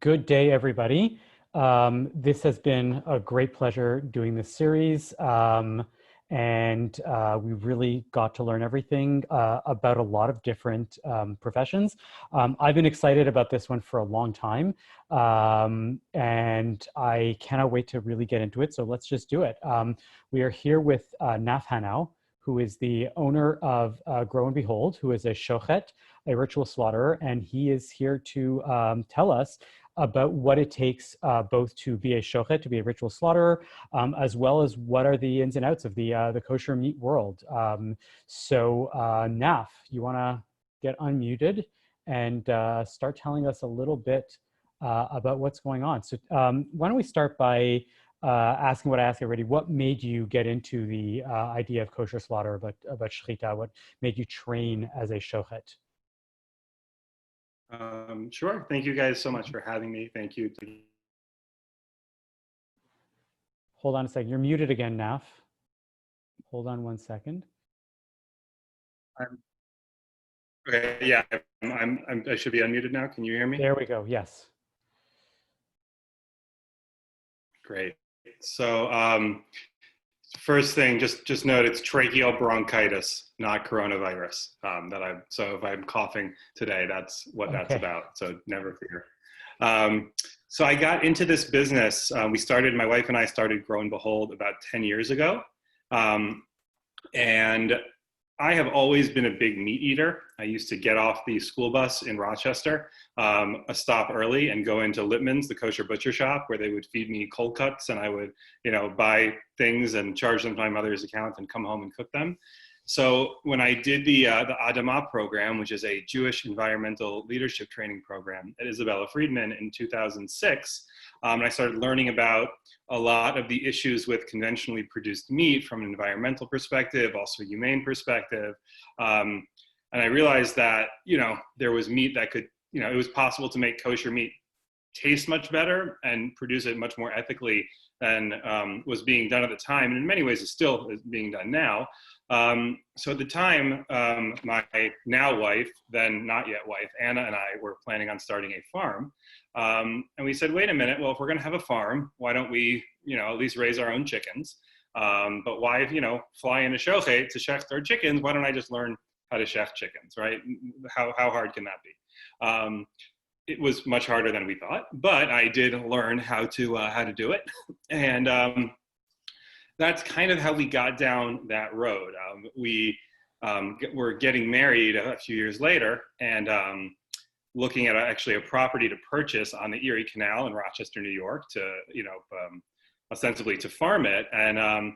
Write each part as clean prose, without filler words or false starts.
Good day, everybody. This has been a great pleasure doing this series, and we really got to learn everything about a lot of different professions. I've been excited about this one for a long time, and I cannot wait to really get into it, so let's just do it. We are here with Naf Hanau, who is the owner of Grow and Behold, who is a shochet, a ritual slaughterer, and he is here to tell us about what it takes both to be a shochet, to be a ritual slaughterer, as well as what are the ins and outs of the kosher meat world. Naf, you want to get unmuted and start telling us a little bit about what's going on. So why don't we start by asking what I asked already. What made you get into the idea of kosher slaughter, about shechita? What made you train as a shochet? Sure. Thank you guys so much for having me. Thank you. Hold on a second. You're muted again, Naf. Hold on one second. Okay. Yeah, I should be unmuted now. Can you hear me? There we go. Yes. Great. So first thing, just note it's tracheal bronchitis, not coronavirus. So if I'm coughing today, that's what that's about. So never fear. So I got into this business. My wife and I started Grow and Behold about 10 years ago. And I have always been a big meat eater. I used to get off the school bus in Rochester, a stop early, and go into Lippman's, the kosher butcher shop, where they would feed me cold cuts, and I would, buy things and charge them to my mother's account and come home and cook them. So when I did the Adamah program, which is a Jewish environmental leadership training program at Isabella Friedman in 2006, and I started learning about a lot of the issues with conventionally produced meat from an environmental perspective, also humane perspective. And I realized that, there was meat that could, it was possible to make kosher meat taste much better and produce it much more ethically than was being done at the time. And in many ways, it still is being done now. So at the time, my now wife, then not yet wife, Anna, and I were planning on starting a farm. And we said, wait a minute, well, if we're going to have a farm, why don't we, at least raise our own chickens? But why, fly in a shochet to shecht our chickens? Why don't I just learn how to shecht chickens, right? How hard can that be? It was much harder than we thought, but I did learn how to do it. And that's kind of how we got down that road. We were getting married a few years later, and looking at actually a property to purchase on the Erie Canal in Rochester, New York, to ostensibly to farm it. And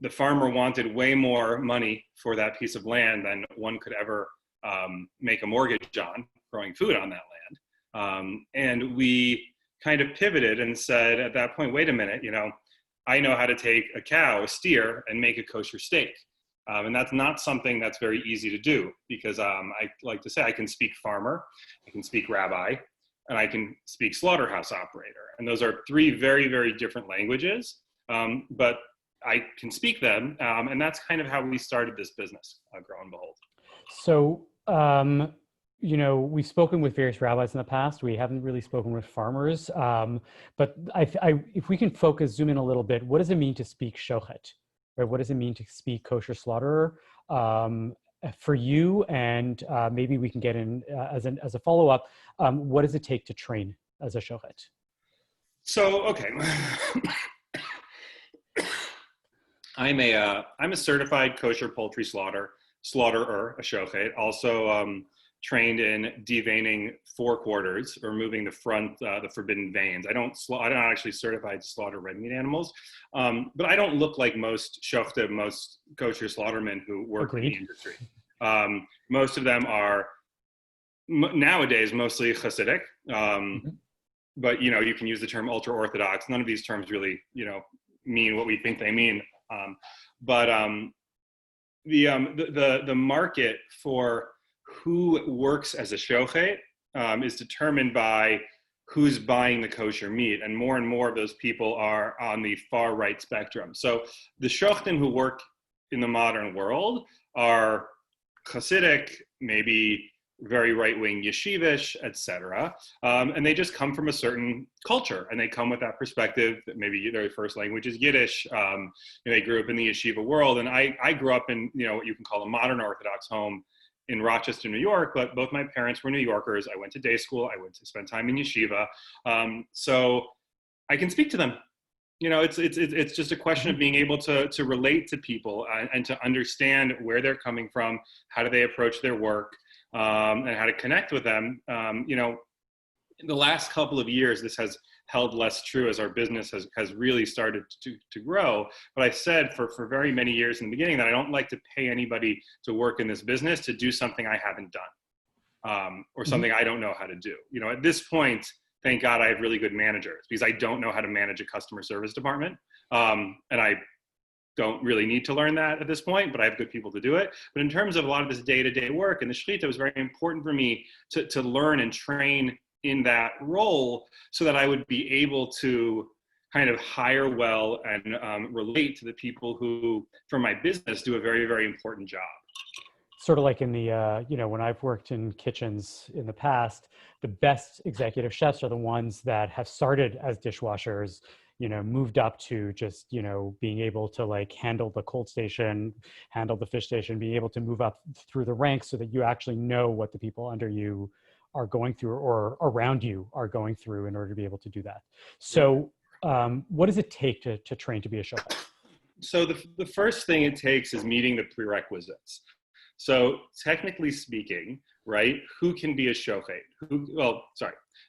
the farmer wanted way more money for that piece of land than one could ever make a mortgage on, growing food on that land. And we kind of pivoted and said at that point, wait a minute, I know how to take a cow, a steer, and make a kosher steak. And that's not something that's very easy to do, because I like to say I can speak farmer, I can speak rabbi, and I can speak slaughterhouse operator. And those are three very, very different languages, but I can speak them. And that's kind of how we started this business, Grow and Behold. So, we've spoken with various rabbis in the past. We haven't really spoken with farmers. But if we can zoom in a little bit, what does it mean to speak shochet? Right? What does it mean to speak kosher slaughterer for you? And maybe we can get in as a follow-up. What does it take to train as a shochet? So, okay. I'm a certified kosher poultry slaughterer, a shochet. Also trained in deveining forequarters, or removing the front, the forbidden veins. I'm not actually certified to slaughter red meat animals, but I don't look like most shochet, most kosher slaughtermen who work in the industry. Most of them are nowadays mostly Hasidic, but you can use the term ultra orthodox. None of these terms really mean what we think they mean. But the market for who works as a shochet is determined by who's buying the kosher meat, and more of those people are on the far right spectrum. So the shochtim who work in the modern world are Hasidic, maybe very right-wing yeshivish, etc. And they just come from a certain culture, and they come with that perspective that maybe their first language is Yiddish. They grew up in the yeshiva world, and I grew up in what you can call a modern Orthodox home in Rochester, New York, but both my parents were New Yorkers. I went to day school. I went to spend time in yeshiva, so I can speak to them. It's just a question of being able to relate to people and to understand where they're coming from, how do they approach their work, and how to connect with them. In the last couple of years, this has held less true as our business has really started to grow. But I said for very many years in the beginning that I don't like to pay anybody to work in this business to do something I haven't done, or something I don't know how to do. At this point, thank God I have really good managers, because I don't know how to manage a customer service department. And I don't really need to learn that at this point, but I have good people to do it. But in terms of a lot of this day-to-day work, and the Shechita was very important for me to learn and train in that role so that I would be able to kind of hire well and relate to the people who, for my business, do a very, very important job. Sort of like in the, when I've worked in kitchens in the past, the best executive chefs are the ones that have started as dishwashers, moved up to just, being able to like handle the cold station, handle the fish station, being able to move up through the ranks so that you actually know what the people under you are going through or around you are going through in order to be able to do that. So what does it take to train to be a chef? So the first thing it takes is meeting the prerequisites. So technically speaking, right, who can be a shochet?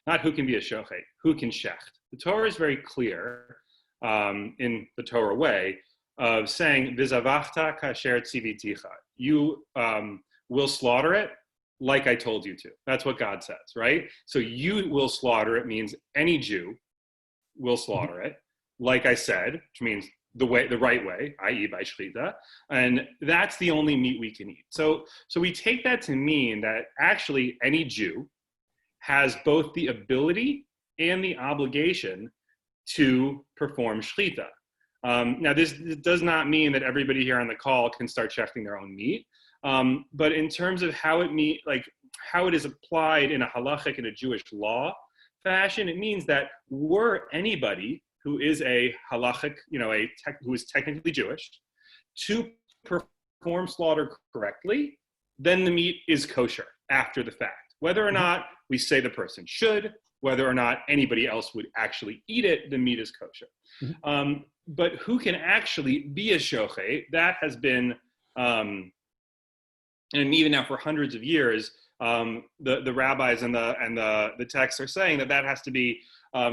Not who can be a shochet, who can shecht? The Torah is very clear in the Torah way of saying, V'zavachta kasher tziviticha. You will slaughter it like I told you to. That's what God says, right? So you will slaughter it means any Jew will slaughter it, like I said, which means the right way, i.e. by shechita, and that's the only meat we can eat. So we take that to mean that actually any Jew has both the ability and the obligation to perform shechita. Now this does not mean that everybody here on the call can start shechting their own meat, but in terms of how it is applied in a halachic and a Jewish law fashion, it means that were anybody who is a halachic, who is technically Jewish, to perform slaughter correctly, then the meat is kosher after the fact. Whether or not we say the person should, whether or not anybody else would actually eat it, the meat is kosher. But who can actually be a shochet? That has been, and even now for hundreds of years, the rabbis and the texts are saying that has to be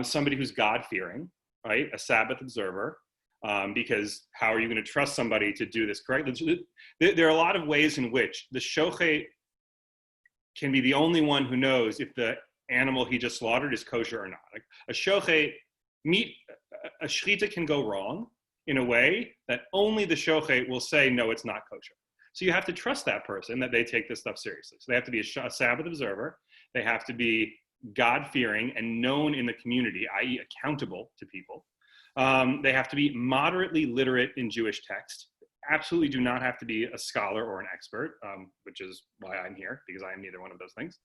somebody who's God-fearing, right? A Sabbath observer, because how are you going to trust somebody to do this correctly? There are a lot of ways in which the shochet can be the only one who knows if the animal he just slaughtered is kosher or not. Like a shochet a shechita can go wrong in a way that only the shochet will say, no, it's not kosher. So you have to trust that person that they take this stuff seriously. So they have to be a Sabbath observer. They have to be God-fearing and known in the community, i.e. accountable to people. They have to be moderately literate in Jewish text. Absolutely do not have to be a scholar or an expert, which is why I'm here, because I am neither one of those things.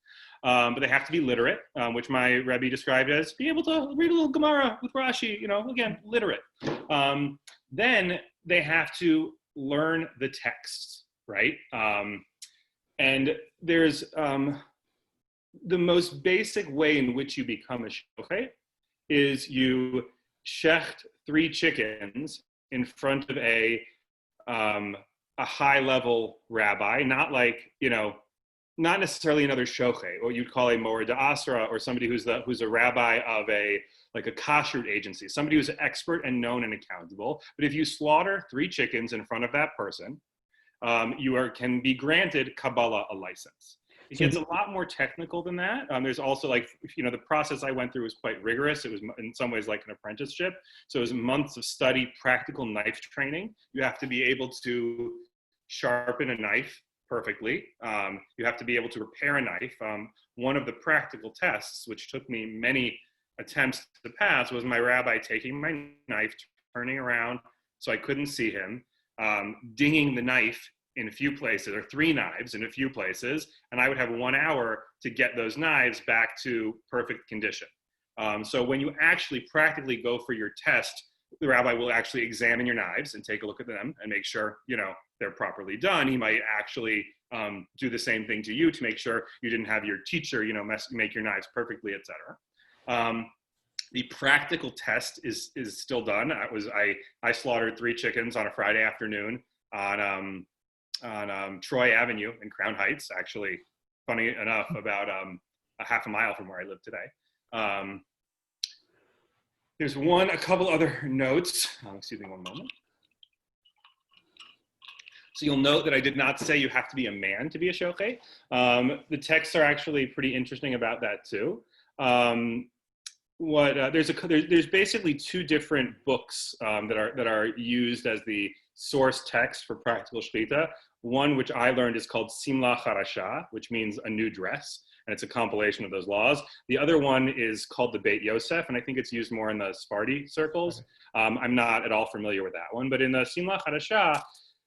But they have to be literate, which my Rebbe described as be able to read a little Gemara with Rashi, again, literate. Then they have to learn the texts, right? And there's the most basic way in which you become a shochet is you shecht 3 chickens in front of a high-level rabbi, not like, not necessarily another shochet, or you'd call a Mora d'Asra, or somebody who's a rabbi of a kashrut agency, somebody who's an expert and known and accountable. But if you slaughter 3 chickens in front of that person, you can be granted Kabbalah, a license. It gets a lot more technical than that. There's also the process I went through was quite rigorous. It was in some ways like an apprenticeship. So it was months of study, practical knife training. You have to be able to sharpen a knife perfectly. You have to be able to repair a knife. One of the practical tests, which took me many attempts to pass, was my rabbi taking my knife, turning around so I couldn't see him, dinging the knife in a few places, or 3 knives in a few places, and I would have 1 hour to get those knives back to perfect condition. So when you actually practically go for your test, the rabbi will actually examine your knives and take a look at them and make sure, they're properly done. He might actually do the same thing to you to make sure you didn't have your teacher, make your knives perfectly, etc. The practical test is still done. I slaughtered 3 chickens on a Friday afternoon on Troy Avenue in Crown Heights. Actually, funny enough, about a half a mile from where I live today. There's a couple other notes. Excuse me one moment. So you'll note that I did not say you have to be a man to be a shochet. The texts are actually pretty interesting about that too. There's basically 2 different books that are used as the source text for practical shechita. One, which I learned, is called Simla Charasha, which means a new dress, and it's a compilation of those laws. The other one is called the Beit Yosef, and I think it's used more in the Sephardi circles. I'm not at all familiar with that one, but in the Simla Charasha,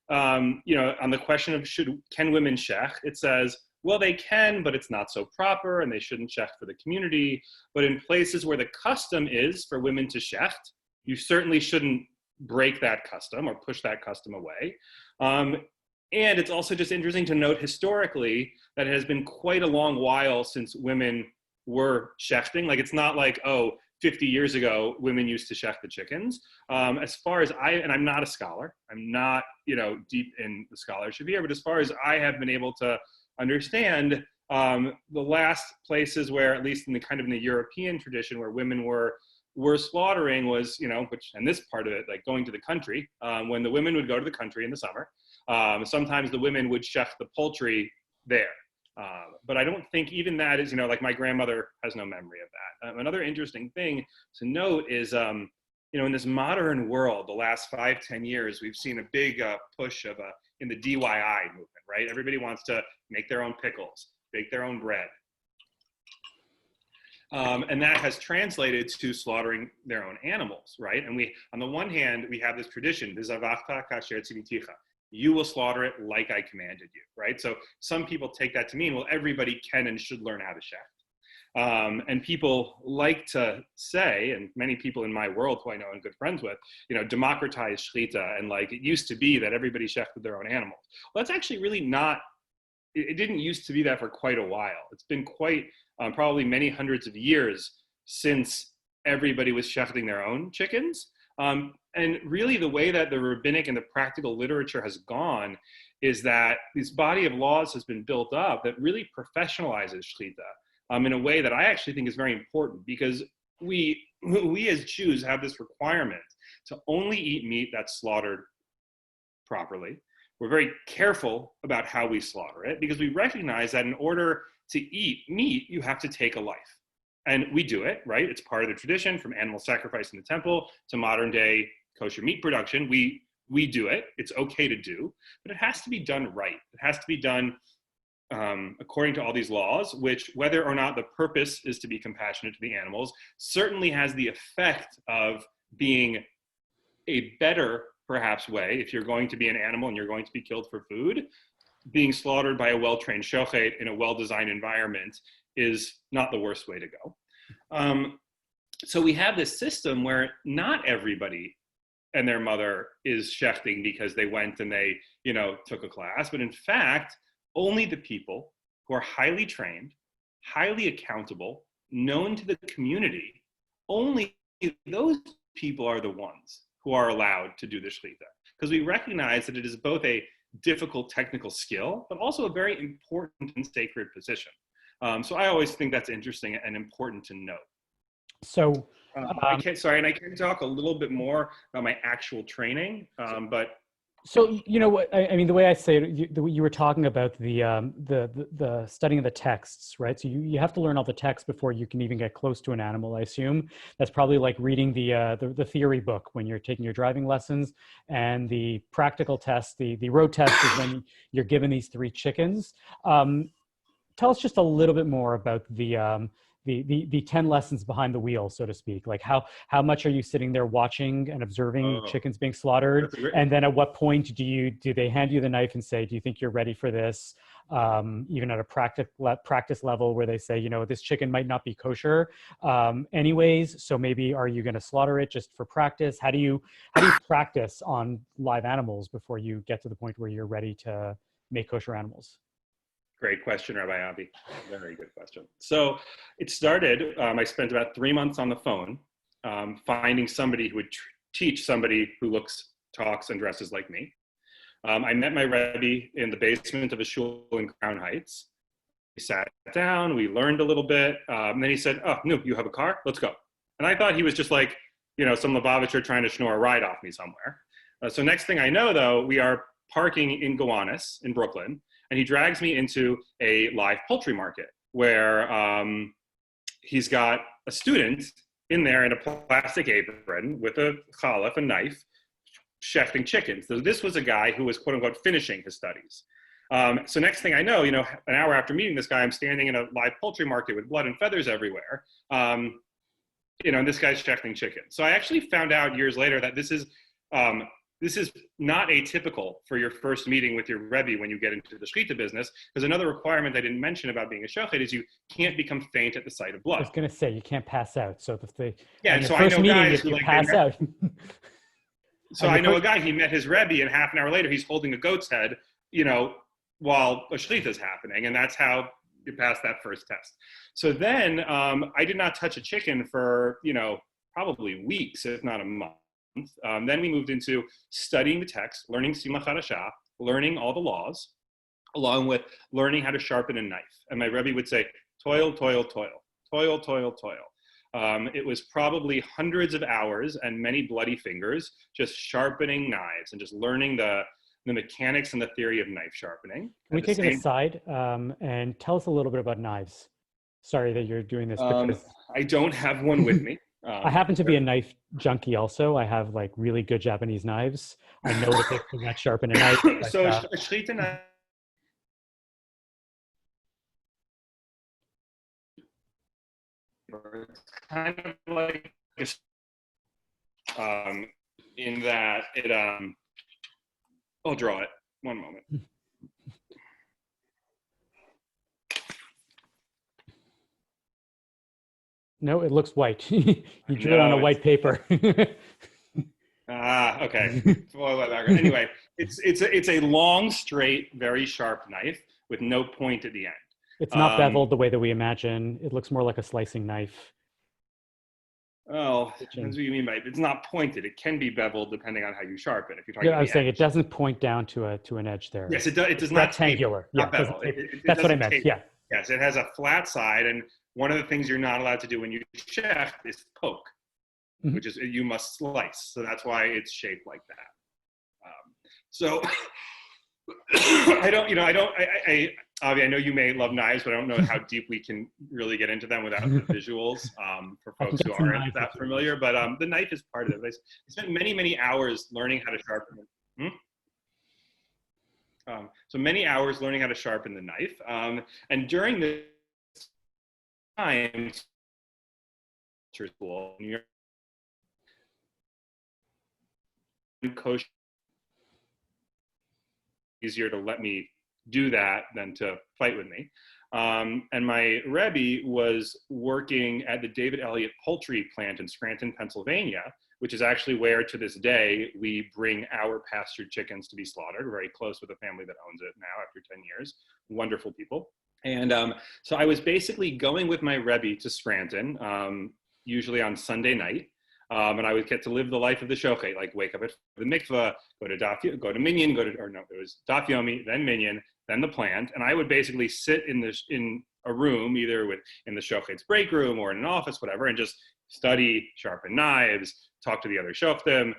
on the question of can women shech, it says, well, they can, but it's not so proper, and they shouldn't shech for the community. But in places where the custom is for women to shecht, you certainly shouldn't break that custom or push that custom away. And it's also just interesting to note historically that it has been quite a long while since women were shechting. Like, it's not like, 50 years ago, women used to shecht the chickens. As far as I'm not a scholar, I'm not, deep in the scholarship here, but as far as I have been able to understand, the last places where, at least in the European tradition, where women were slaughtering was, and this part of it, like going to the country, when the women would go to the country in the summer, sometimes the women would shecht the poultry there. But I don't think even that is, like my grandmother has no memory of that. Another interesting thing to note is, in this modern world, the last 5-10 years, we've seen a big push in the DIY movement, right? Everybody wants to make their own pickles, bake their own bread. And that has translated to slaughtering their own animals, right? And on the one hand, we have this tradition, v'zavachta kasher tziviticha. You will slaughter it like I commanded you, right? So some people take that to mean, well, everybody can and should learn how to shecht. And people like to say, and many people in my world who I know and good friends with, democratize shechita, and like it used to be that everybody shechted their own animals. Well, that's actually really not, it didn't used to be that for quite a while. It's been quite, probably many hundreds of years since everybody was shechting their own chickens. And really the way that the rabbinic and the practical literature has gone is that this body of laws has been built up that really professionalizes shechita in a way that I actually think is very important, because we as Jews have this requirement to only eat meat that's slaughtered properly. We're very careful about how we slaughter it, because we recognize that in order to eat meat, you have to take a life. And we do it, right? It's part of the tradition, from animal sacrifice in the temple to modern day kosher meat production. We do it. It's okay to do, but it has to be done right. It has to be done according to all these laws, which, whether or not the purpose is to be compassionate to the animals, certainly has the effect of being a better, perhaps, way, if you're going to be an animal and you're going to be killed for food, being slaughtered by a well-trained shochet in a well-designed environment is not the worst way to go. So we have this system where not everybody and their mother is shechting because they went and they, took a class, but in fact, only the people who are highly trained, highly accountable, known to the community, only those people are the ones who are allowed to do the shechita. Because we recognize that it is both a difficult technical skill, but also a very important and sacred position. So I always think that's interesting and important to note. So I can talk a little bit more about my actual training, but. So, what I mean, the way I say it, you were talking about the studying of the texts, right? So you have to learn all the texts before you can even get close to an animal, I assume. That's probably like reading the theory book when you're taking your driving lessons, and the practical test, the road test, is when you're given these 3 chickens. Tell us just a little bit more about the the 10 lessons behind the wheel, so to speak. Like how much are you sitting there watching and observing chickens being slaughtered? And then at what point do they hand you the knife and say, do you think you're ready for this? Even at a practice level where they say, this chicken might not be kosher anyways, so maybe are you going to slaughter it just for practice? How do you practice on live animals before you get to the point where you're ready to make kosher animals? Great question, Rabbi Avi. Very good question. So it started, I spent about 3 months on the phone finding somebody who would teach somebody who looks, talks, and dresses like me. I met my Rebbe in the basement of a shul in Crown Heights. We sat down, we learned a little bit, and then he said, oh, no, you have a car? Let's go. And I thought he was just like, some Lubavitcher trying to snore a ride off me somewhere. So next thing I know, though, we are parking in Gowanus in Brooklyn, and he drags me into a live poultry market where he's got a student in there in a plastic apron with a challah, a knife, shechting chickens. So this was a guy who was, quote unquote, finishing his studies. So next thing I know, an hour after meeting this guy, I'm standing in a live poultry market with blood and feathers everywhere. And this guy's shechting chickens. So I actually found out years later that this is not atypical for your first meeting with your Rebbe when you get into the shechita business, because another requirement I didn't mention about being a shochet is you can't become faint at the sight of blood. I was going to say, you can't pass out. So so I know guys who pass out. So I know a guy, he met his Rebbe, and half an hour later, he's holding a goat's head, while a shechita is happening. And that's how you pass that first test. So then I did not touch a chicken for, probably weeks, if not a month. Then we moved into studying the text, learning Simach HaRasha, learning all the laws, along with learning how to sharpen a knife. And my Rebbe would say, toil, toil, toil, toil, toil, toil. It was probably hundreds of hours and many bloody fingers, just sharpening knives and just learning the mechanics and the theory of knife sharpening. Can we take it aside and tell us a little bit about knives? Sorry that you're doing this. Because I don't have one with me. I happen to be a knife junkie also. I have like really good Japanese knives. I know what it takes to sharpen a knife. So a shechita knife, it's kind of like in that it I'll draw it. One moment. No, it looks white. You drew it on a white paper. Okay. Anyway, it's a long, straight, very sharp knife with no point at the end. It's not beveled the way that we imagine. It looks more like a slicing knife. Oh, depends what you mean by it. It's not pointed. It can be beveled depending on how you sharpen. If you're talking, I was saying it doesn't point down to an edge there. Yes, it does. It does not rectangular. Taper, yeah, not that's what I meant. Yeah. Yes, it has a flat side, and one of the things you're not allowed to do when you chef is poke, which is you must slice. So that's why it's shaped like that. So Avi, I know you may love knives, but I don't know how deep we can really get into them without the visuals for folks who aren't that familiar. But the knife is part of it. I spent many, many hours learning how to sharpen it. So many hours learning how to sharpen the knife. And during this time, school, New York, kosher, easier to let me do that than to fight with me. And my Rebbe was working at the David Elliott poultry plant in Scranton, Pennsylvania, which is actually where to this day we bring our pastured chickens to be slaughtered. We're very close with the family that owns it now after 10 years. Wonderful people. And so I was basically going with my Rebbe to Scranton, usually on Sunday night. And I would get to live the life of the shochet, like wake up at the mikveh, go to Minyan, it was Daf Yomi, then Minyan, then the plant. And I would basically sit in a room, either in the shochet's break room or in an office, whatever, and just study, sharpen knives, talk to the other shoftim.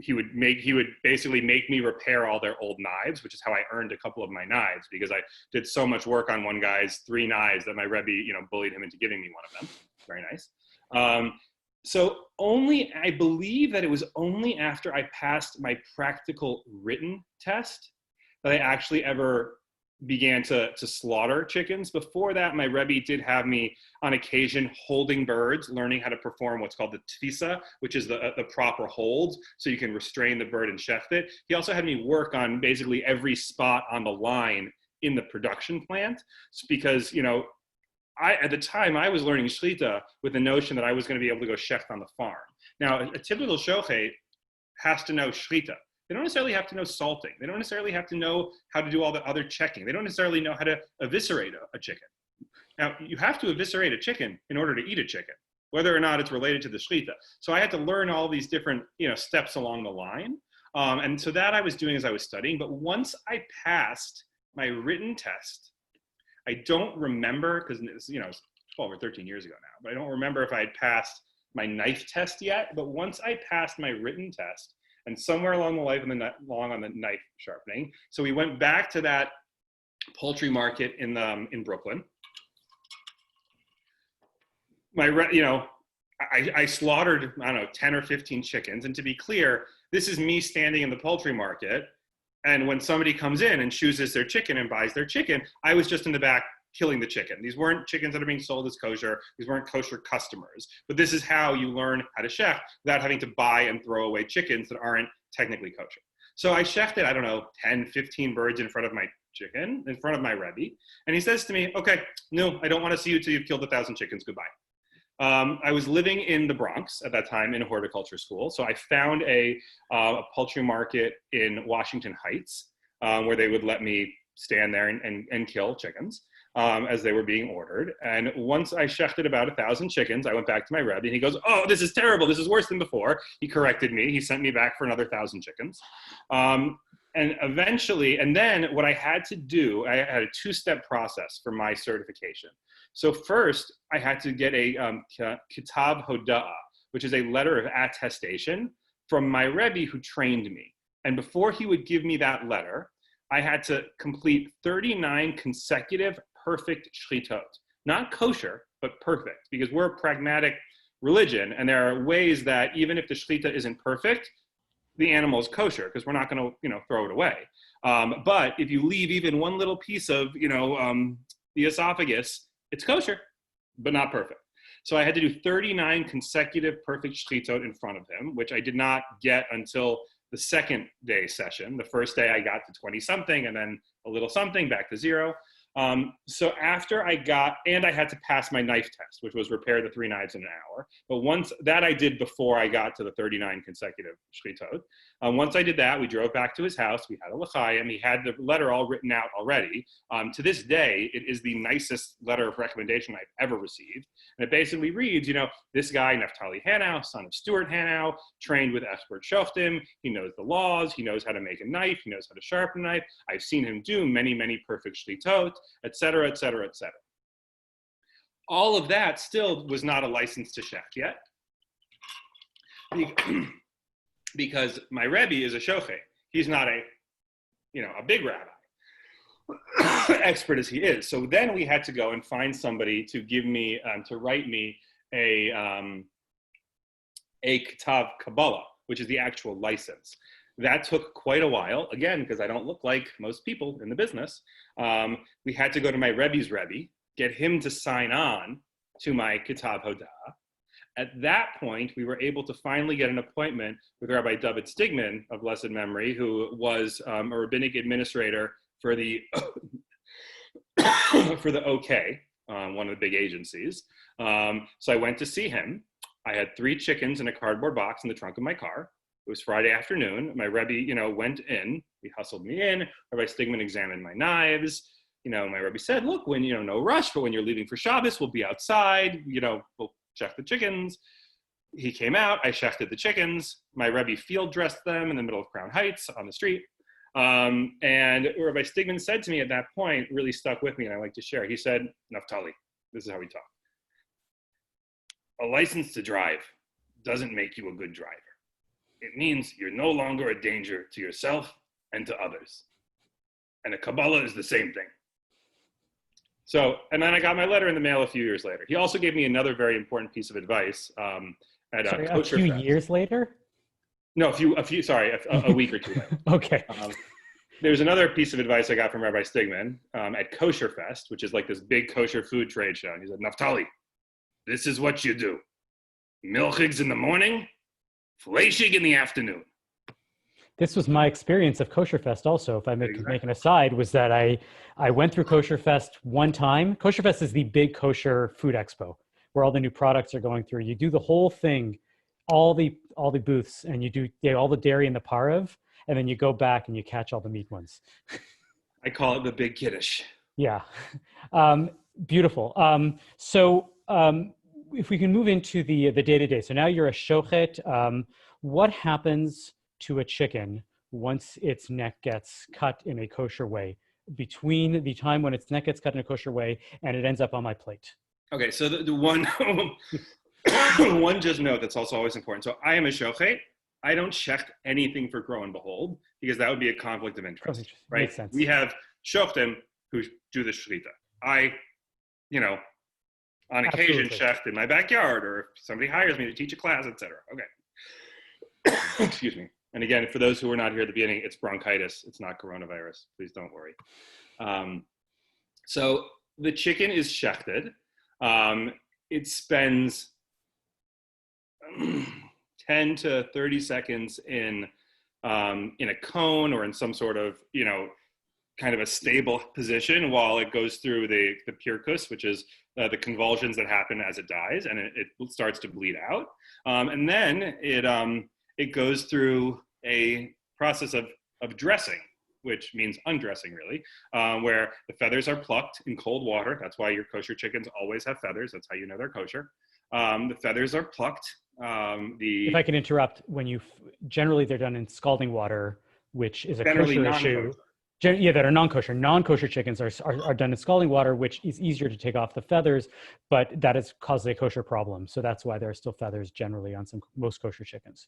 He would basically make me repair all their old knives, which is how I earned a couple of my knives, because I did so much work on one guy's 3 knives that my Rebbe, bullied him into giving me one of them. Very nice. So I believe that it was only after I passed my practical written test that I actually ever began to slaughter chickens. Before that, my Rebbe did have me on occasion holding birds, learning how to perform what's called the tfisa, which is the proper hold, so you can restrain the bird and shecht it. He also had me work on basically every spot on the line in the production plant, because, you know, at the time I was learning shlita with the notion that I was going to be able to go shecht on the farm. Now, a typical shochet has to know shlita. They don't necessarily have to know salting. They don't necessarily have to know how to do all the other checking. They don't necessarily know how to eviscerate a chicken. Now, you have to eviscerate a chicken in order to eat a chicken, whether or not it's related to the shlita. So I had to learn all these different, you know, steps along the line. And so that I was doing as I was studying. But once I passed my written test, I don't remember, because, you know, it's 12 or 13 years ago now, but I don't remember if I had passed my knife test yet. But once I passed my written test, and somewhere along the line on the knife sharpening, so we went back to that poultry market in Brooklyn. I slaughtered, I don't know, 10 or 15 chickens. And to be clear, this is me standing in the poultry market. And when somebody comes in and chooses their chicken and buys their chicken, I was just in the back killing the chicken. These weren't chickens that are being sold as kosher. These weren't kosher customers. But this is how you learn how to shecht without having to buy and throw away chickens that aren't technically kosher. So I shechted, I don't know, 10, 15 birds in front of my chicken, in front of my Rebbe. And he says to me, okay, no, I don't want to see you till you've killed 1,000 chickens. Goodbye. I was living in the Bronx at that time in a horticulture school. So I found a poultry market in Washington Heights where they would let me stand there and kill chickens as they were being ordered. And once I shechted about 1,000 chickens, I went back to my Rebbe and he goes, oh, this is terrible. This is worse than before. He corrected me. He sent me back for another 1,000 chickens. And eventually, and then what I had to do, I had a two-step process for my certification. So first, I had to get a kitab hoda'ah, which is a letter of attestation from my Rebbe who trained me. And before he would give me that letter, I had to complete 39 consecutive perfect shchitot. Not kosher, but perfect, because we're a pragmatic religion, and there are ways that even if the shchita isn't perfect, the animal is kosher, because we're not going to, throw it away. But if you leave even one little piece of, the esophagus, it's kosher, but not perfect. So I had to do 39 consecutive perfect shchitot in front of him, which I did not get until the second day session. The first day I got to 20 something, and then a little something, back to 0. So after I had to pass my knife test, which was repair the 3 knives in an hour. But once that I did before I got to the 39 consecutive shchitot. Once I did that, we drove back to his house. We had a l'chaim. He had the letter all written out already. To this day, it is the nicest letter of recommendation I've ever received. And it basically reads, this guy, Naftali Hanau, son of Stuart Hanau, trained with expert shoftim. He knows the laws. He knows how to make a knife. He knows how to sharpen a knife. I've seen him do many, many perfect shchitot, et cetera, et cetera, et cetera. All of that still was not a license to shecht yet, because my Rebbe is a shochet. He's not a big rabbi, expert as he is. So then we had to go and find somebody to give me, to write me a Ketav Kabbalah, which is the actual license. That took quite a while, again, because I don't look like most people in the business. We had to go to my Rebbe's Rebbe, get him to sign on to my Kitab Hoda'ah. At that point, we were able to finally get an appointment with Rabbi David Stigman of blessed memory, who was a rabbinic administrator for the for the OK, one of the big agencies. So I went to see him. I had 3 chickens in a cardboard box in the trunk of my car. It was Friday afternoon. My Rebbe, went in. He hustled me in. Rabbi Stigman examined my knives. My Rebbe said, look, when, no rush, but when you're leaving for Shabbos, we'll be outside. We'll check the chickens. He came out. I shechted the chickens. My Rebbe field dressed them in the middle of Crown Heights on the street. And Rabbi Stigman said to me at that point, really stuck with me, and I like to share. He said, Naftali, this is how we talk. A license to drive doesn't make you a good driver. It means you're no longer a danger to yourself and to others. And a Kabbalah is the same thing. So, and then I got my letter in the mail a few years later. He also gave me another very important piece of advice at a few years later? No, a week or two later. Okay. There's another piece of advice I got from Rabbi Stigman at Kosher Fest, which is like this big kosher food trade show. And he said, Naftali, this is what you do. Milchigs in the morning, fleishig in the afternoon. This was my experience of Kosher Fest also, if I make an aside, was that I went through Kosher Fest one time. Kosher Fest is the big kosher food expo where all the new products are going through. You do the whole thing, all the booths, and you do all the dairy and the pareve, and then you go back and you catch all the meat ones. I call it the big kiddush. Yeah. Beautiful. So if we can move into the day-to-day. So now you're a shochet. What happens to a chicken once its neck gets cut in a kosher way, between the time when its neck gets cut in a kosher way and it ends up on my plate? Okay, so the one, one just note that's also always important. So I am a shochet. I don't check anything for grow and behold because that would be a conflict of interest, right? Makes sense. We have shoftim who do the shrita. I, on occasion Absolutely. check in my backyard or if somebody hires me to teach a class, etc. Okay. Excuse me. And again, for those who were not here at the beginning, it's bronchitis. It's not coronavirus. Please don't worry. So the chicken is shechted. It spends 10 to 30 seconds in a cone or in some sort of, kind of a stable position while it goes through the pirkus, which is the convulsions that happen as it dies, and it starts to bleed out. And then it goes through a process of dressing, which means undressing really, where the feathers are plucked in cold water. That's why your kosher chickens always have feathers. That's how you know they're kosher. The feathers are plucked. If I can interrupt, generally they're done in scalding water, which is a kosher issue. That are non-kosher. Non-kosher chickens are done in scalding water, which is easier to take off the feathers, but that has caused a kosher problem. So that's why there are still feathers generally on most kosher chickens.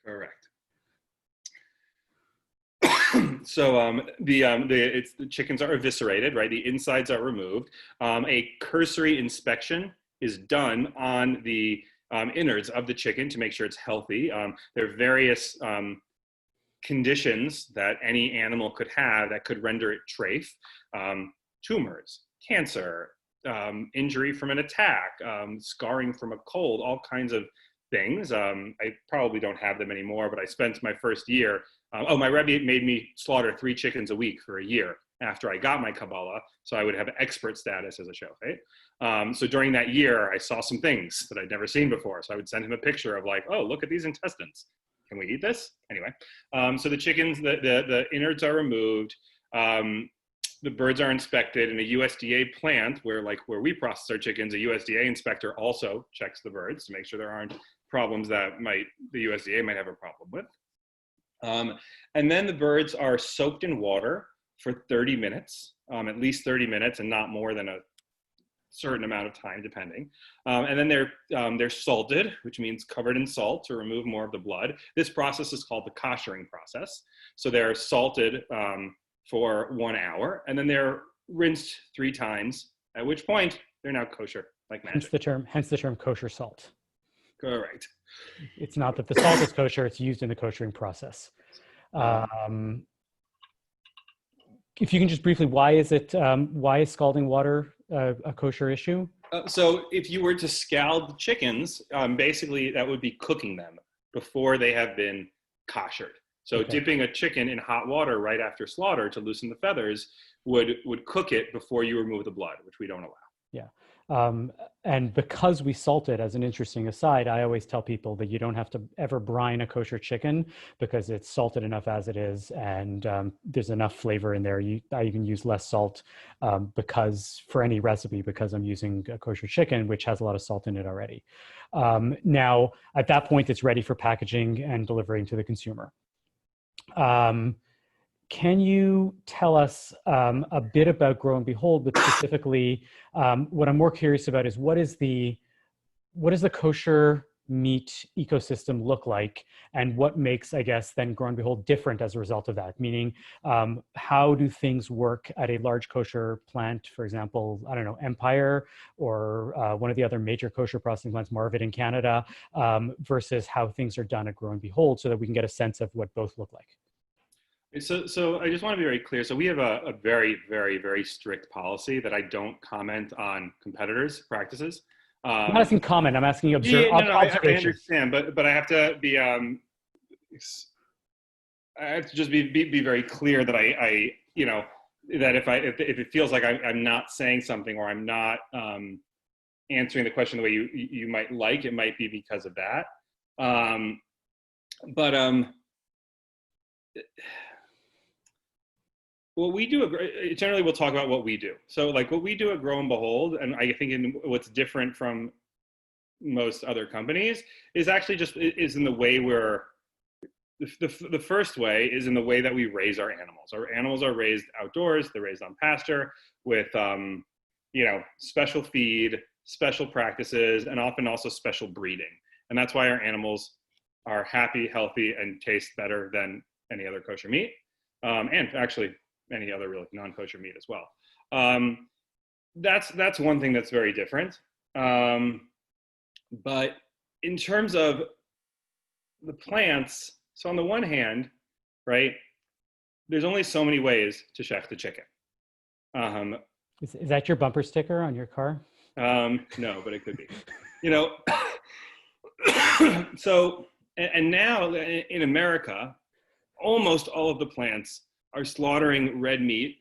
Correct. So the chickens are eviscerated, right? The insides are removed. A cursory inspection is done on the innards of the chicken to make sure it's healthy. There are various conditions that any animal could have that could render it treif. Tumors, cancer, injury from an attack, scarring from a cold, all kinds of things. I probably don't have them anymore, but I spent my first year, my Rebbe made me slaughter 3 chickens a week for a year after I got my Kabbalah, so I would have expert status as a shochet. So during that year, I saw some things that I'd never seen before. So I would send him a picture of like, oh, look at these intestines. Can we eat this? Anyway, so the chickens, the innards are removed. The birds are inspected in a USDA plant where we process our chickens. A USDA inspector also checks the birds to make sure there aren't problems that the USDA might have a problem with. And then the birds are soaked in water for 30 minutes, at least 30 minutes, and not more than a certain amount of time, depending. And then they're salted, which means covered in salt to remove more of the blood. This process is called the koshering process. So they're salted for 1 hour, and then they're rinsed 3 times, at which point they're now kosher, like magic. Hence the term kosher salt. Correct. It's not that the salt is kosher, it's used in the koshering process. If you can just briefly, why is scalding water a kosher issue? So if you were to scald the chickens, basically that would be cooking them before they have been koshered. So okay. Dipping a chicken in hot water right after slaughter to loosen the feathers would cook it before you remove the blood, which we don't allow. Yeah. And because we salt it, as an interesting aside, I always tell people that you don't have to ever brine a kosher chicken because it's salted enough as it is, and there's enough flavor in there. I even use less salt because I'm using a kosher chicken, which has a lot of salt in it already. Now, at that point, it's ready for packaging and delivering to the consumer. Can you tell us a bit about Grow and Behold, but specifically, what I'm more curious about is what does the kosher meat ecosystem look like, and what makes, I guess, then Grow and Behold different as a result of that? Meaning, how do things work at a large kosher plant, for example, I don't know, Empire, or one of the other major kosher processing plants, Marvit in Canada, versus how things are done at Grow and Behold, so that we can get a sense of what both look like? So I just want to be very clear. So we have a very, very, very strict policy that I don't comment on competitors' practices. I'm not asking comment. I'm asking Yeah, no, no, I observations. understand, but I have to be I have to just be very clear that I you know that if it feels like I'm not saying something or I'm not answering the question the way you might like, it might be because of that. Um, but what we do generally we'll talk about what we do. So like what we do at Grow and Behold, and I think what's different from most other companies is actually just is in the way we're the first way is in the way that we raise our animals. Our animals are raised outdoors. They're raised on pasture with, special feed, special practices, and often also special breeding. And that's why our animals are happy, healthy, and taste better than any other kosher meat, and actually any other really non-kosher meat as well. That's one thing that's very different. But in terms of the plants, so on the one hand, right, there's only so many ways to chef the chicken. Is that your bumper sticker on your car? No, but it could be. So, and now in America, almost all of the plants are slaughtering red meat,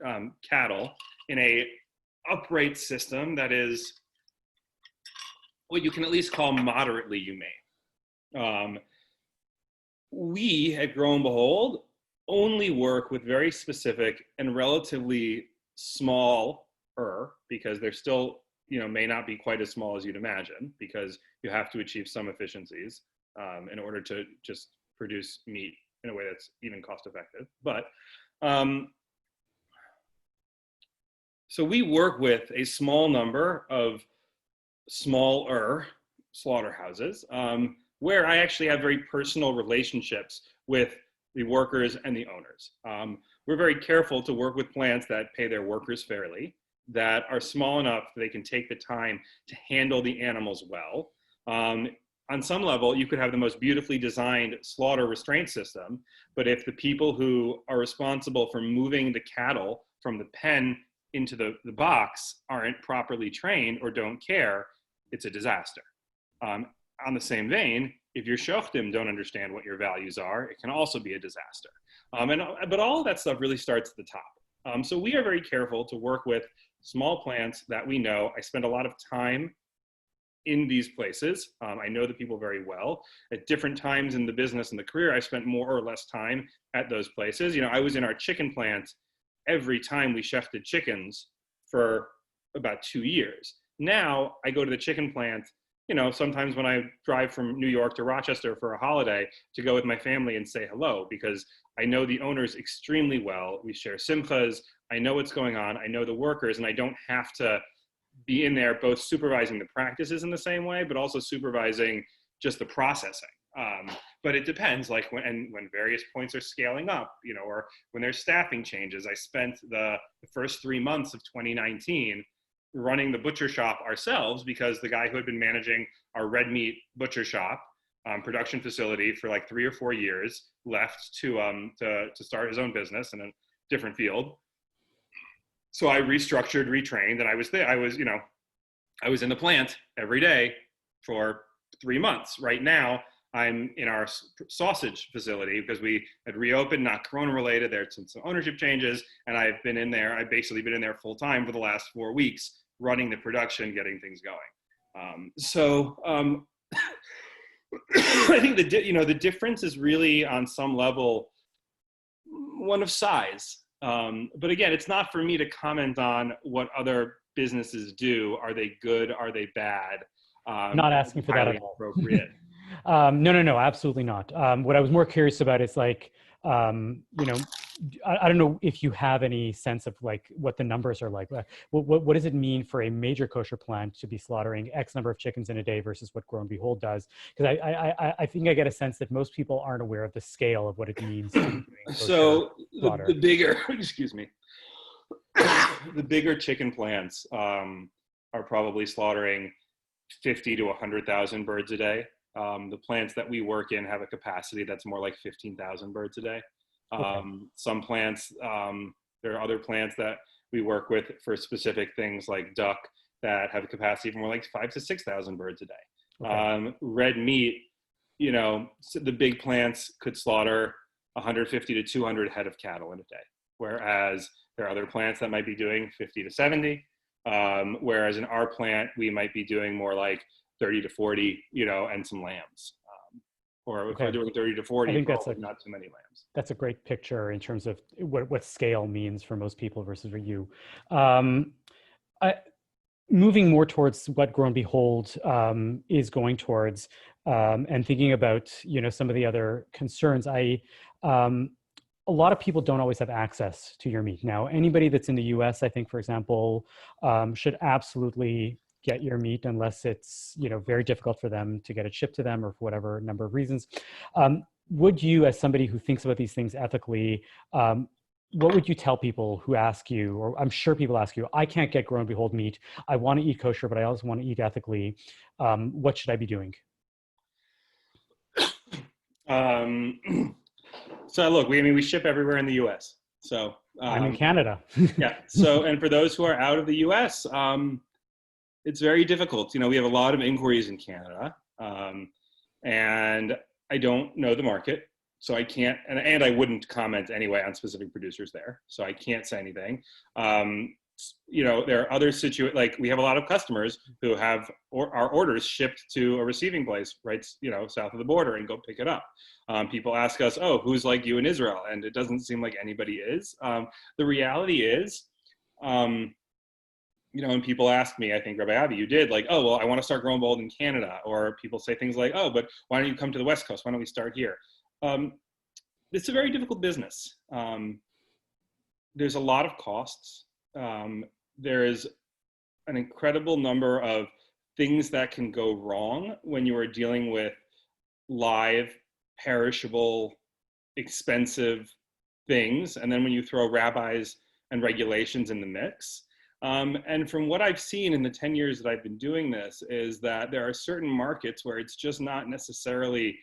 cattle, in a upright system that is what you can at least call moderately humane. We at Grow and Behold only work with very specific and relatively small because they're still, may not be quite as small as you'd imagine because you have to achieve some efficiencies in order to just produce meat in a way that's even cost effective. But so we work with a small number of smaller slaughterhouses where I actually have very personal relationships with the workers and the owners. We're very careful to work with plants that pay their workers fairly, that are small enough that they can take the time to handle the animals well. On some level, you could have the most beautifully designed slaughter restraint system, but if the people who are responsible for moving the cattle from the pen into the box aren't properly trained or don't care, it's a disaster. On the same vein, if your shoftim don't understand what your values are, it can also be a disaster. But all of that stuff really starts at the top. So we are very careful to work with small plants that we know. I spend a lot of time in these places. I know the people very well. At different times in the business and the career, I spent more or less time at those places. I was in our chicken plant every time we chefted chickens for about 2 years. Now I go to the chicken plant, sometimes when I drive from New York to Rochester for a holiday to go with my family and say hello, because I know the owners extremely well. We share simchas. I know what's going on. I know the workers, and I don't have to be in there both supervising the practices in the same way, but also supervising just the processing. But it depends, like when various points are scaling up, or when there's staffing changes. I spent the first 3 months of 2019 running the butcher shop ourselves because the guy who had been managing our red meat butcher shop production facility for like 3 or 4 years left to start his own business in a different field. So I restructured, retrained, and I was there. I was in the plant every day for 3 months. Right now, I'm in our sausage facility because we had reopened, not Corona related. There's some ownership changes, and I've basically been in there full time for the last 4 weeks, running the production, getting things going. I think the difference is really on some level one of size. But again, it's not for me to comment on what other businesses do. Are they good? Are they bad? Not asking for that at all. Appropriate. No, absolutely not. What I was more curious about is like, I don't know if you have any sense of like what the numbers are like. What does it mean for a major kosher plant to be slaughtering X number of chickens in a day versus what Grow and Behold does? Because I think I get a sense that most people aren't aware of the scale of what it means. So the bigger, excuse me, the bigger chicken plants are probably slaughtering 50 to 100,000 birds a day. The plants that we work in have a capacity that's more like 15,000 birds a day. Okay. Some plants, there are other plants that we work with for specific things like duck that have a capacity for more like 5 to 6,000 birds a day. Okay. Red meat, so the big plants could slaughter 150 to 200 head of cattle in a day, whereas there are other plants that might be doing 50 to 70. Whereas in our plant, we might be doing more like 30 to 40, and some lambs. Or if we're Okay. doing 30 to I 40, think probably not too many lambs. that's a great picture in terms of what scale means for most people versus for you. Um, I, moving more towards what Grow and Behold is going towards, and thinking about some of the other concerns, um, a lot of people don't always have access to your meat. Now, anybody that's in the US, I think, for example, should absolutely get your meat unless it's very difficult for them to get it shipped to them or for whatever number of reasons. Would you, as somebody who thinks about these things ethically, what would you tell people who ask you, or I'm sure people ask you, I can't get Grow and Behold meat. I want to eat kosher, but I also want to eat ethically. What should I be doing? So look, we ship everywhere in the U.S. So I'm in Canada. yeah. So and for those who are out of the U.S., it's very difficult. We have a lot of inquiries in Canada, and I don't know the market, so I can't, and I wouldn't comment anyway on specific producers there, so I can't say anything. There are other situations, like we have a lot of customers who have our orders shipped to a receiving place right, south of the border and go pick it up. People ask us, oh, who's like you in Israel? And it doesn't seem like anybody is. The reality is, and people ask me, I think, Rabbi Avi, you did, like, oh, well, I want to start Grow and Behold in Canada. Or people say things like, oh, but why don't you come to the West Coast? Why don't we start here? It's a very difficult business. There's a lot of costs. There is an incredible number of things that can go wrong when you are dealing with live, perishable, expensive things. And then when you throw rabbis and regulations in the mix. And from what I've seen in the 10 years that I've been doing this is that there are certain markets where it's just not necessarily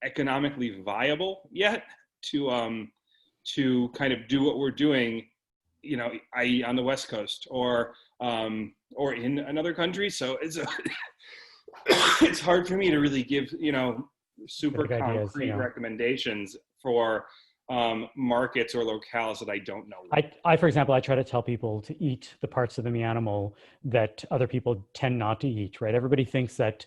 economically viable yet to kind of do what we're doing, i.e. on the West Coast or in another country. So it's hard for me to really give, super concrete recommendations for markets or locales that I don't know. I, for example, I try to tell people to eat the parts of the animal that other people tend not to eat, right? Everybody thinks that,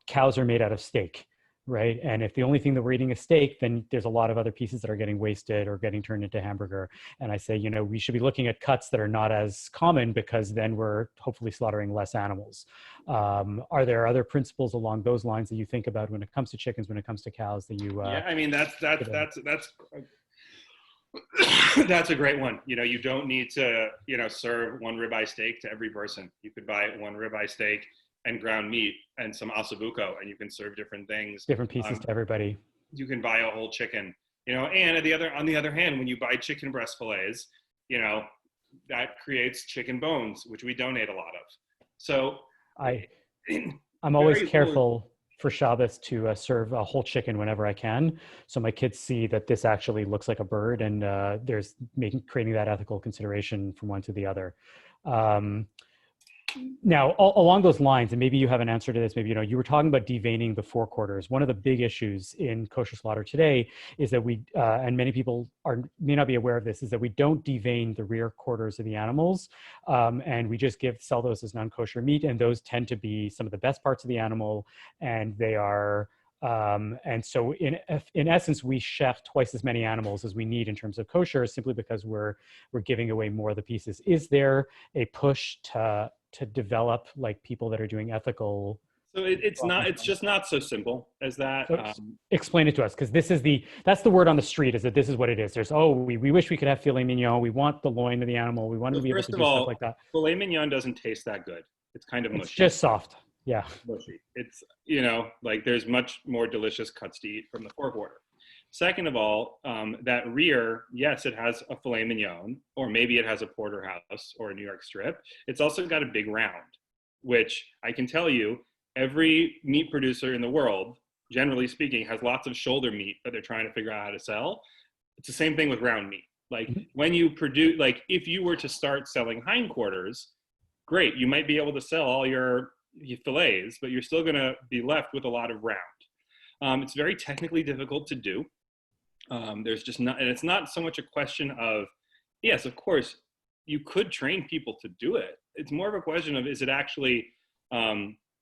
cows are made out of steak, right? And if the only thing that we're eating is steak, then there's a lot of other pieces that are getting wasted or getting turned into hamburger. And I say, we should be looking at cuts that are not as common because then we're hopefully slaughtering less animals. Are there other principles along those lines that you think about when it comes to chickens, when it comes to cows that you? That's a great one. You don't need to, serve one ribeye steak to every person. You could buy one ribeye steak and ground meat and some asabuco, and you can serve different things, different pieces to everybody. You can buy a whole chicken, and on the other hand, when you buy chicken breast fillets, that creates chicken bones, which we donate a lot of. So I'm always careful for Shabbos to serve a whole chicken whenever I can. So my kids see that this actually looks like a bird, and there's creating that ethical consideration from one to the other. Now, along those lines, and maybe you have an answer to this, maybe, you were talking about deveining the forequarters. One of the big issues in kosher slaughter today is that we, and many people may not be aware of this, is that we don't devein the rear quarters of the animals. And we just sell those as non-kosher meat. And those tend to be some of the best parts of the animal. And they are, and so in essence, we chef twice as many animals as we need in terms of kosher, simply because we're giving away more of the pieces. Is there a push to develop like people that are doing ethical? So it's just not so simple as that. So explain it to us, because that's the word on the street, is that this is what it is. There's, we wish we could have filet mignon. We want the loin of the animal. We want to be able to do stuff like that. Filet mignon doesn't taste that good. It's kind of mushy. It's just soft. Yeah. Mushy. It's, like there's much more delicious cuts to eat from the forequarter. Second of all, that rear, yes, it has a filet mignon, or maybe it has a porterhouse or a New York strip. It's also got a big round, which I can tell you, every meat producer in the world generally speaking, has lots of shoulder meat that they're trying to figure out how to sell. It's the same thing with round meat. Like when you produce, like if you were to start selling hindquarters, great, you might be able to sell all your fillets, but you're still going to be left with a lot of round. It's very technically difficult to do. There's just not, and it's not so much a question of, yes, of course, you could train people to do it. It's more of a question of, is it actually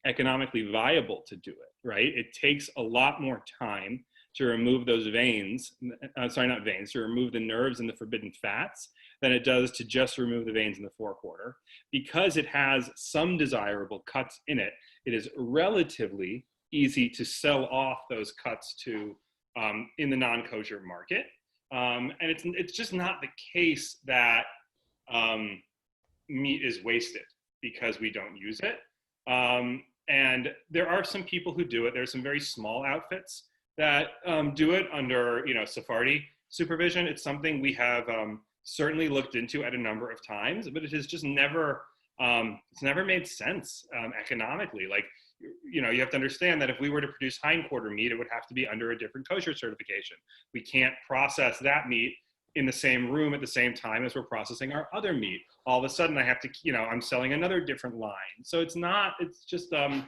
economically viable to do it, right? It takes a lot more time to remove those veins, to remove the nerves and the forbidden fats than it does to just remove the veins in the forequarter. Because it has some desirable cuts in it, it is relatively easy to sell off those cuts to in the non-kosher market. And it's just not the case that meat is wasted because we don't use it. And there are some people who do it. There's some very small outfits that do it under, Sephardi supervision. It's something we have certainly looked into at a number of times, but it has just never, it's never made sense economically. Like, you have to understand that if we were to produce hindquarter meat, it would have to be under a different kosher certification. We can't process that meat in the same room at the same time as we're processing our other meat. All of a sudden I have to, I'm selling another different line. So it's just, So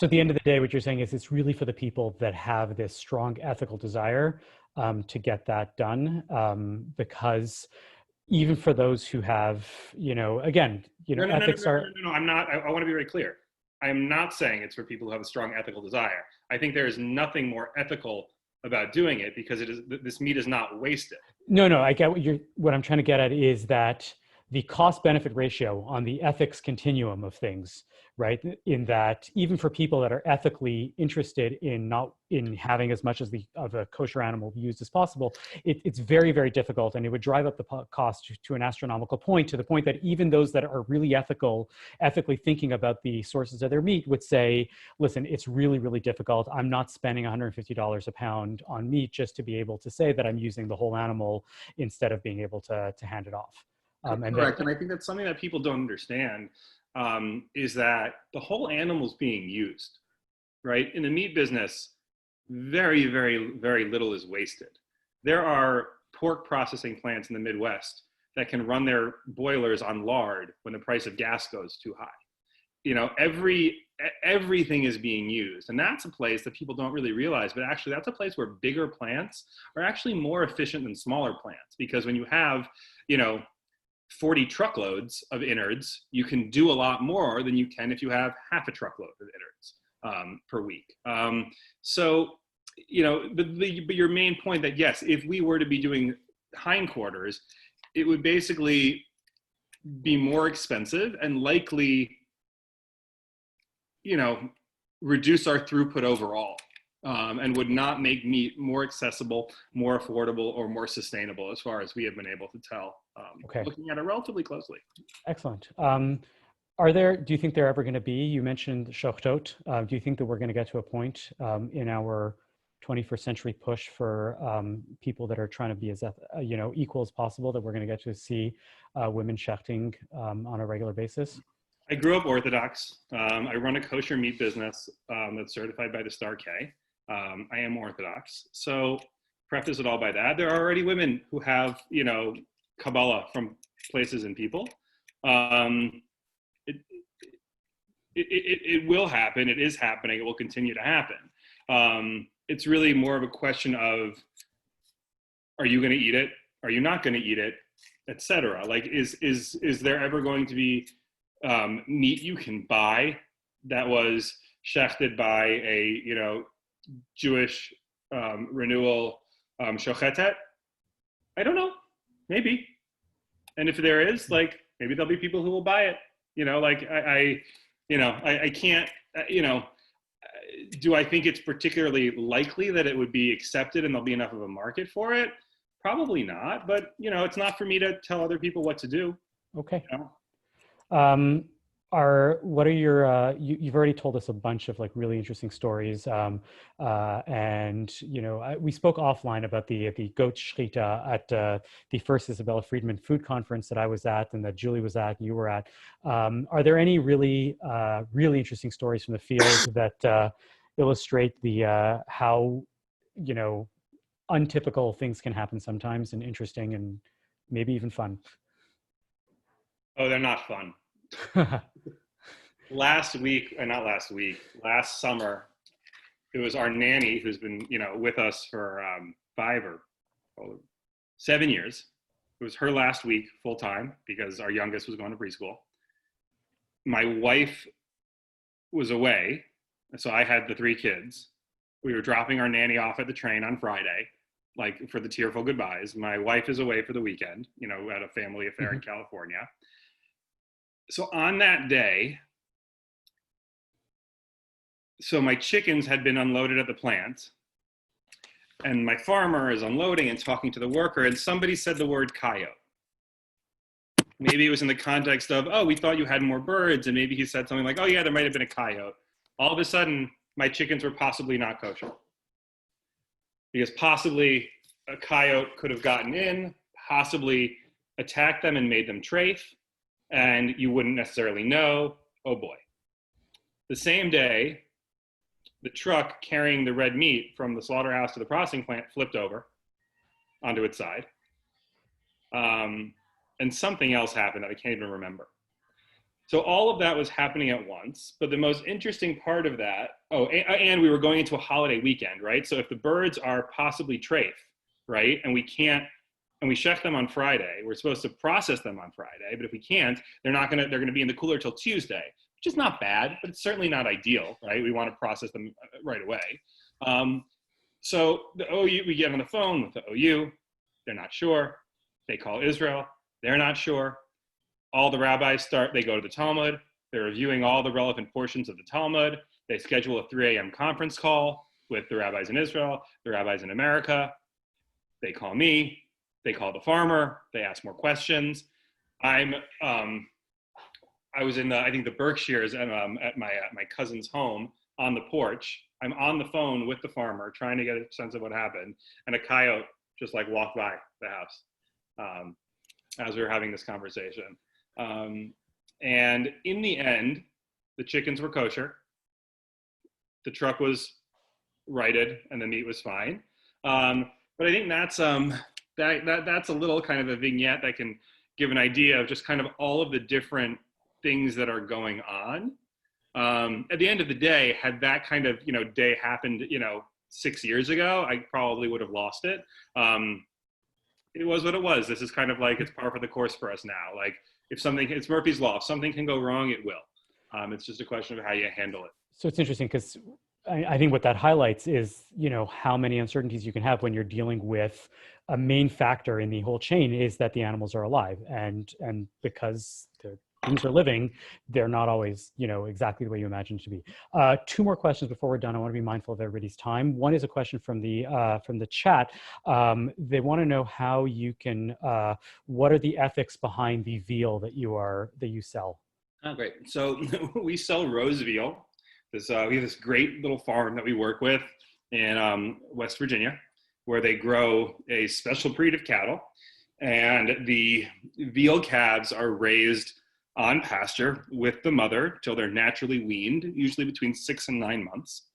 at the end of the day, what you're saying is it's really for the people that have this strong ethical desire to get that done, because even for those who have, ethics are... No, I'm not, I want to be very clear. I'm not saying it's for people who have a strong ethical desire. I think there is nothing more ethical about doing it because this meat is not wasted. No, I get what I'm trying to get at is that the cost benefit ratio on the ethics continuum of things, right? In that even for people that are ethically interested in having as much of a kosher animal used as possible, it's very, very difficult, and it would drive up the cost to an astronomical point, to the point that even those that are really ethically thinking about the sources of their meat would say, listen, it's really, really difficult. I'm not spending $150 a pound on meat just to be able to say that I'm using the whole animal instead of being able to hand it off. Correct, and I think that's something that people don't understand, is that the whole animal's being used, right? In the meat business, very, very, very little is wasted. There are pork processing plants in the Midwest that can run their boilers on lard when the price of gas goes too high. Everything is being used, and that's a place that people don't really realize, but actually that's a place where bigger plants are actually more efficient than smaller plants, because when you have, 40 truckloads of innards, you can do a lot more than you can if you have half a truckload of innards per week. But your main point that yes, if we were to be doing hindquarters, it would basically be more expensive and likely, reduce our throughput overall. And would not make meat more accessible, more affordable, or more sustainable as far as we have been able to tell, looking at it relatively closely. Excellent. Do you think they're ever going to be, you mentioned shochtot, do you think that we're going to get to a point in our 21st century push for people that are trying to be as equal as possible, that we're going to get to see women shechting on a regular basis? I grew up Orthodox. I run a kosher meat business that's certified by the Star K. I am Orthodox. So preface it all by that. There are already women who have, Kabbalah from places and people. It will happen. It is happening. It will continue to happen. It's really more of a question of, are you going to eat it? Are you not going to eat it? Etc. Like, is there ever going to be meat you can buy that was shechted by a, Jewish renewal shochetet? I don't know. Maybe. And if there is, maybe there'll be people who will buy it. I can't, do I think it's particularly likely that it would be accepted and there'll be enough of a market for it? Probably not, but it's not for me to tell other people what to do. Okay. What are your, you've already told us a bunch of really interesting stories. And, we spoke offline about the goat shechita at the first Isabella Friedman food conference that I was at and that Julie was at and you were at. Are there any really, really interesting stories from the field that, illustrate the how, you know, untypical things can happen sometimes, and interesting and maybe even fun. Oh, they're not fun. Last summer, it was our nanny who's been, with us for 5 or 7 years. It was her last week full time because our youngest was going to preschool. My wife was away, so I had the 3 kids. We were dropping our nanny off at the train on Friday, like for the tearful goodbyes. My wife is away for the weekend, at a family affair in California. So on that day, my chickens had been unloaded at the plant, and my farmer is unloading and talking to the worker, and somebody said the word coyote. Maybe it was in the context of, oh, we thought you had more birds, and maybe he said something like, oh yeah, there might have been a coyote. All of a sudden, my chickens were possibly not kosher. Because possibly a coyote could have gotten in, possibly attacked them and made them trafe, and you wouldn't necessarily know. Oh boy. The same day, the truck carrying the red meat from the slaughterhouse to the processing plant flipped over onto its side. And something else happened that I can't even remember. So all of that was happening at once. But the most interesting part of that, and we were going into a holiday weekend, right? So if the birds are possibly trafe, right, and we shech them on Friday, we're supposed to process them on Friday, but if we can't, they're gonna be in the cooler till Tuesday, which is not bad, but it's certainly not ideal, right? We want to process them right away. So the OU, we get on the phone with the OU, they're not sure. They call Israel, they're not sure. All the rabbis they go to the Talmud, they're reviewing all the relevant portions of the Talmud. They schedule a 3 a.m. conference call with the rabbis in Israel, the rabbis in America. They call me, they call the farmer, they ask more questions. I was in the Berkshires at my cousin's home on the porch. I'm on the phone with the farmer trying to get a sense of what happened, and a coyote just like walked by the house as we were having this conversation. And in the end, the chickens were kosher, the truck was righted, and the meat was fine. But I think that's that's a little kind of a vignette that can give an idea of just kind of all of the different things that are going on. At the end of the day, had that kind of day happened 6 years ago, I probably would have lost it. It was what it was. This is kind of like, it's par for the course for us now. Like, it's Murphy's Law. If something can go wrong, it will. It's just a question of how you handle it. So it's interesting because I think what that highlights is, how many uncertainties you can have when you're dealing with a main factor in the whole chain is that the animals are alive, and because things are living, they're not always, exactly the way you imagine it to be. 2 more questions before we're done. I want to be mindful of everybody's time. One is a question from the chat. They want to know how you can, what are the ethics behind the veal that you sell? Oh, great. So we sell rose veal. We have this great little farm that we work with in West Virginia, where they grow a special breed of cattle, and the veal calves are raised on pasture with the mother till they're naturally weaned, usually between 6 and 9 months.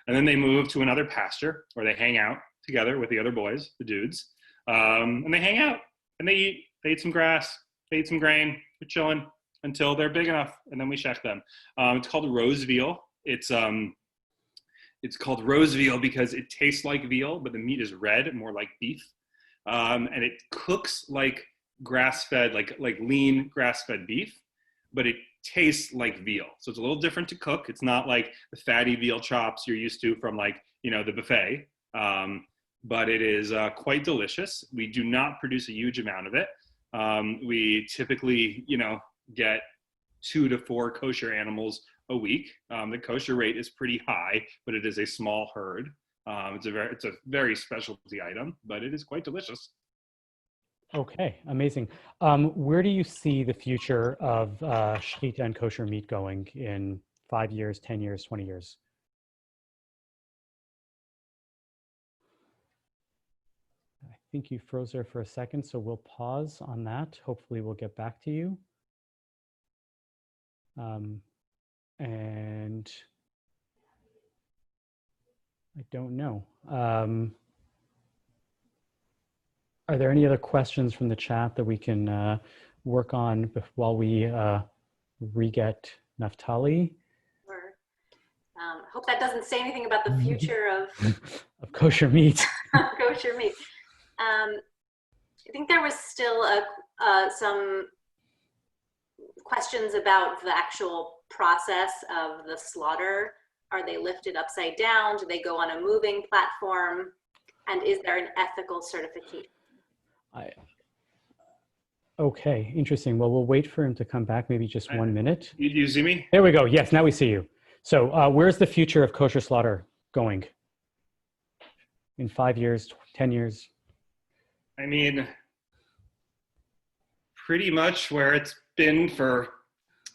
And then they move to another pasture where they hang out together with the other boys, the dudes, and they hang out and they eat some grass, they eat some grain, they're chilling until they're big enough, and then we shech them. It's called rose veal. It's called rose veal because it tastes like veal, but the meat is red, more like beef, and it cooks like grass-fed, like lean grass-fed beef, but it tastes like veal. So it's a little different to cook. It's not like the fatty veal chops you're used to from the buffet, but it is quite delicious. We do not produce a huge amount of it. We typically, get 2 to 4 kosher animals a week. The kosher rate is pretty high, but it is a small herd. It's a very specialty item, but it is quite delicious. Okay, amazing. Where do you see the future of shechita and kosher meat going in 5 years, 10 years, 20 years? I think you froze there for a second, so we'll pause on that. Hopefully we'll get back to you. And I don't know. Are there any other questions from the chat that we can work on while we re-get Naftali? Hope that doesn't say anything about the future of kosher meat. kosher meat. I think there was still some questions about the actual process of the slaughter. Are they lifted upside down? Do they go on a moving platform? And is there an ethical certification? Okay, interesting. Well, we'll wait for him to come back, maybe just 1 minute. You see me? There we go. Yes, now we see you. So where's the future of kosher slaughter going? In 5 years, 10 years? I mean, pretty much where it's been for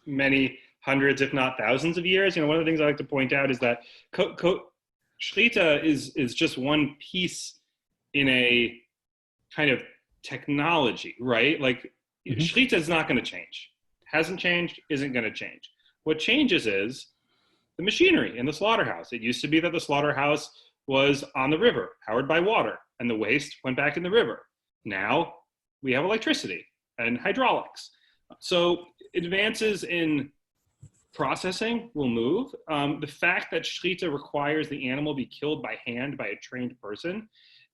many hundreds, if not thousands of years. You know, one of the things I like to point out is that Shrita is just one piece in a kind of technology, right? Like Shrita is not going to change. Hasn't changed, isn't going to change. What changes is the machinery in the slaughterhouse. It used to be that the slaughterhouse was on the river, powered by water, and the waste went back in the river. Now we have electricity and hydraulics. So advances in processing will move. The fact that Shrita requires the animal be killed by hand by a trained person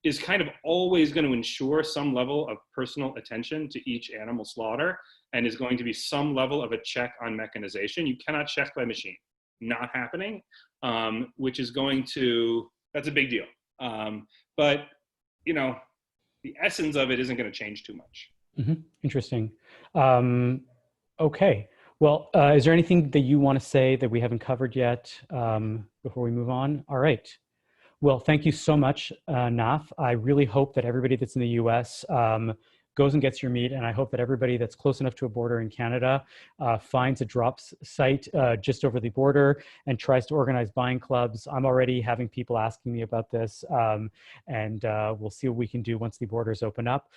is kind of always going to ensure some level of personal attention to each animal slaughter, and is going to be some level of a check on mechanization. You cannot check by machine. Not happening, which is going to, that's a big deal. But, you know, the essence of it isn't going to change too much. Interesting. Okay. Well, is there anything that you want to say that we haven't covered yet before we move on? All right. Well, thank you so much, Naf. I really hope that everybody that's in the US goes and gets your meat, and I hope that everybody that's close enough to a border in Canada finds a drop site just over the border and tries to organize buying clubs. I'm already having people asking me about this, and we'll see what we can do once the borders open up.